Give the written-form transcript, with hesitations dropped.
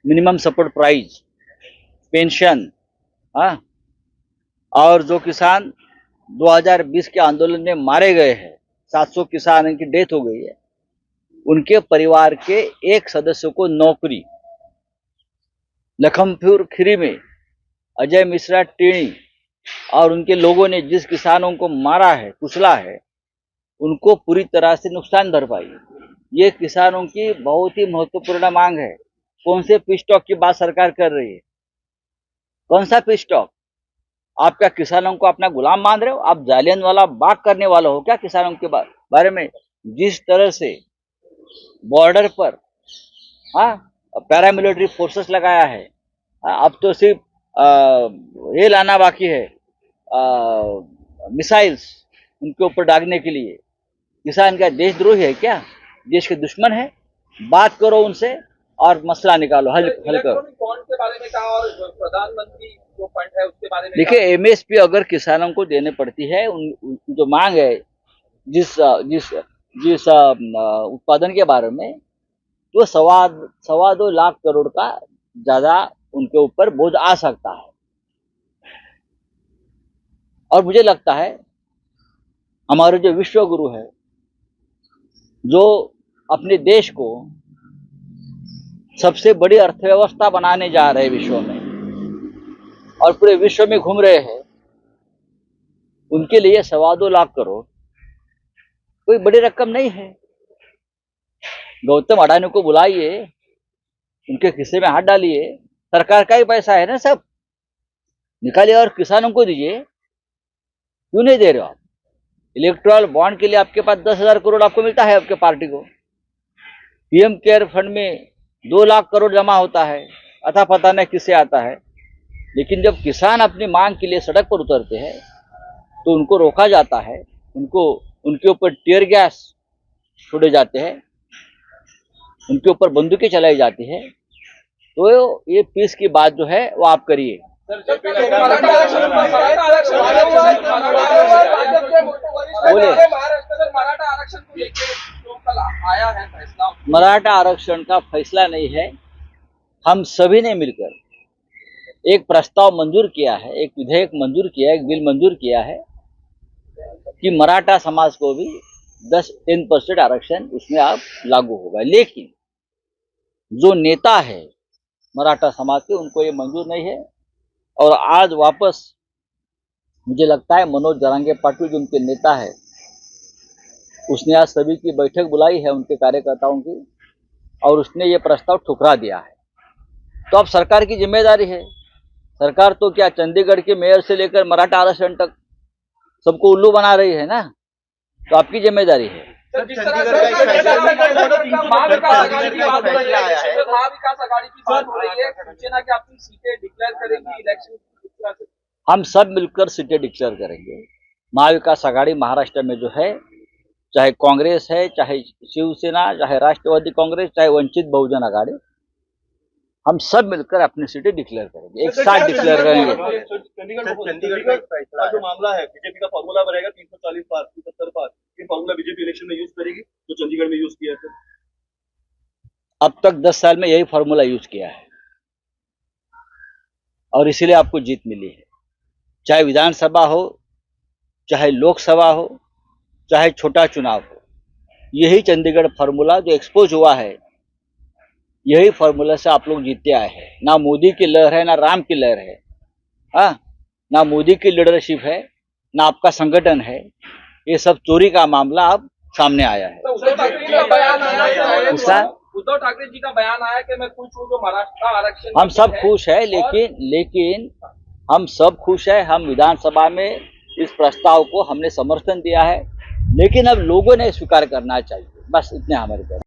Minimum support price, pension, हाँ, और जो किसान 2020 के आंदोलन में मारे गए हैं, 700 किसान की डेथ हो गई है, उनके परिवार के एक सदस्य को नौकरी, लखनपुर खीरी में अजय मिश्रा टेणी और उनके लोगों ने जिस किसानों को मारा है, कुचला है, उनको पूरी तरह से नुकसान भरपाई, ये किसानों की बहुत ही महत्वपूर्ण मांग है। कौन से पी स्टॉक की बात सरकार कर रही है? कौन सा पी स्टॉक? आप क्या किसानों को अपना गुलाम मान रहे हो? आप जालियनवाला बाग करने वाले हो क्या किसानों के बारे में? जिस तरह से बॉर्डर पर पैरामिलिट्री फोर्सेस लगाया है, अब तो सिर्फ ये लाना बाकी है, मिसाइल्स उनके ऊपर दागने के लिए। किसान क्या देशद्रोही है क्या? देश के दुश्मन है? बात करो उनसे और मसला निकालो, हल करो। बॉन्ड के बारे में कहा और प्रधानमंत्री जो फंड है उसके बारे में देखिए, एमएसपी अगर किसानों को देने पड़ती है, उन जो मांग है जिस जिस जिस उत्पादन के बारे में, तो 2.25 लाख करोड़ का ज्यादा उनके ऊपर बोझ आ सकता है। और मुझे लगता है हमारे जो विश्व गुरु है, जो अपने देश को सबसे बड़ी अर्थव्यवस्था बनाने जा रहे हैं विश्व में और पूरे विश्व में घूम रहे हैं, उनके लिए 2.25 लाख करोड़ कोई बड़ी रकम नहीं है। गौतम अडानी को बुलाइए, उनके खिस्से में हाथ डालिए, सरकार का ही पैसा है ना, सब निकालिए और किसानों को दीजिए। क्यों नहीं दे रहे हो आप? इलेक्ट्रल बॉन्ड के लिए आपके पास 10,000 करोड़ आपको मिलता है, आपके पार्टी को। पीएम केयर फंड में 2 लाख करोड़ जमा होता है, अथा पता नहीं किससे आता है। लेकिन जब किसान अपनी मांग के लिए सड़क पर उतरते हैं तो उनको रोका जाता है, उनके ऊपर टीयर गैस छोड़े जाते हैं, उनके ऊपर बंदूकें चलाई जाती है। तो ये पीस की बात जो है वो आप करिए। मराठा आरक्षण का फैसला नहीं है, हम सभी ने मिलकर एक प्रस्ताव मंजूर किया है, एक विधेयक मंजूर किया है, एक बिल मंजूर किया है कि मराठा समाज को भी 10% आरक्षण उसमें आप लागू होगा। लेकिन जो नेता है मराठा समाज के, उनको ये मंजूर नहीं है। और आज वापस मुझे लगता है मनोज जरांगे पाटिल जो उनके नेता है, उसने आज सभी की बैठक बुलाई है उनके कार्यकर्ताओं की, और उसने ये प्रस्ताव ठुकरा दिया है। तो अब सरकार की जिम्मेदारी है। सरकार तो क्या चंडीगढ़ के मेयर से लेकर मराठा आरक्षण तक सबको उल्लू बना रही है ना, तो आपकी जिम्मेदारी है। हम सब मिलकर सीटें डिक्लेयर करेंगे। महाविकास आघाड़ी महाराष्ट्र में जो है, चाहे कांग्रेस है, चाहे शिवसेना, चाहे राष्ट्रवादी कांग्रेस, चाहे वंचित बहुजन आघाड़ी, हम सब मिलकर अपनी सीटें डिक्लेयर करेंगे, एक साथ डिक्लेयर करेंगे। चंडीगढ़ का जो मामला है, बीजेपी का फॉर्मूला बनेगा 340 पार, 370 पार, ये फॉर्मूला बीजेपी इलेक्शन में यूज करेगी जो चंडीगढ़ में यूज किया है। अब तक 10 साल में यही फॉर्मूला यूज किया है और इसीलिए आपको जीत मिली है। चाहे विधानसभा हो, चाहे लोकसभा हो, चाहे छोटा चुनाव हो, यही चंडीगढ़ फॉर्मूला जो एक्सपोज हुआ है, यही फॉर्मूला से आप लोग जीतते आए हैं। ना मोदी की लहर है, ना राम की लहर है, ना मोदी की लीडरशिप है, ना आपका संगठन है। ये सब चोरी का मामला अब सामने आया है। उद्धव ठाकरे जी का बयान आया कि मैं खुश हूँ जो महाराष्ट्र आरक्षण। हम सब खुश है, लेकिन हम सब खुश है। हम विधानसभा में इस प्रस्ताव को हमने समर्थन दिया है, लेकिन अब लोगों ने स्वीकार करना चाहिए, बस इतने हमारे पास।